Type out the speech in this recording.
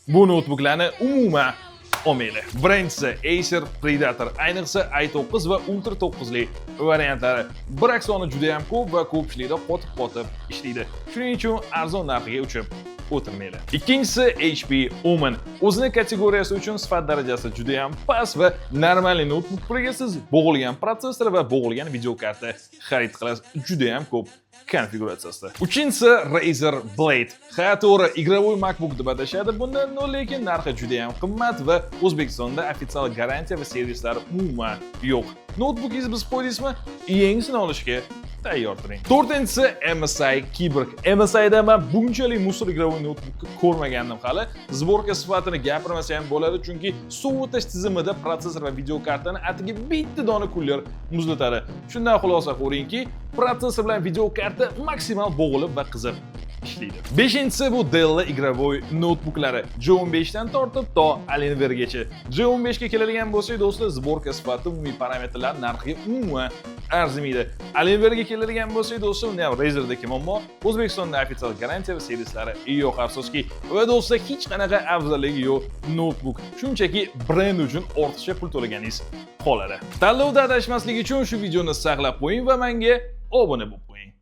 Bu notebooklarni umuman olmaydi. Birinchisi Acer Predator, ayniqsa i9 va Ultra 9li variantlari. Bir aksoni juda ham ko'p va ko'pchilikda qotib ishlaydi. Shuning uchun arzon narxiga uchib o'tirmaydi. Ikkinchisi HP Omen. O'zining kategoriyasi uchun sifat darajasi juda ham past va normal notebook pulga siz bo'g'ilgan protsessor va bo'g'ilgan video karta xarid qilasiz. Juda ham ko'p konfiguratsiyasida. Uchinchisi Razer Blade. Ha, to'g'ri, igrovoy MacBook deb atashadi buni, lekin narxi juda ham qimmat va O'zbekistonda ofitsial garantiya va servislari umuman yo'q. Notebookingiz biz qo'ydingizmi? Yangisini olishga tayyor turing. To'rtinchisi MSI Keyboard. MSIda men bunchalik musor igrovoy notebook ko'rmagandim hali. Zborka sifatini gapirmasa ham bo'ladi, chunki sovutish tizimida protsessor va video kartani atigi bitta dona kullar muzlatadi. Shundan xulosa ko'ringki, protsessor bilan video karta maksimal bo'g'ilib va qizib ishlaydi. Beshinchisi bu Dell igrovoy notebooklari. J15 dan tortib to Alienwaregacha. J15 ga keladigan bo'lsak, do'stlar, zborka sifati, umumiy parametrlar narxiga umuman arzimaydi. Alienware ga keladigan bo'lsak, do'stlar, uni ham Razerdagi muammo, O'zbekistonda ofitsial garantiya va servislari yo'q afsuski. Va do'stlar, hech qanaqa afzalligi yo'q notebook. Shunchaki brend uchun ortiqcha pul to'laganingiz qoladi. Tanlovda adashmaslik uchun shu videoni saqlab qo'ying va menga obuna bo'ling.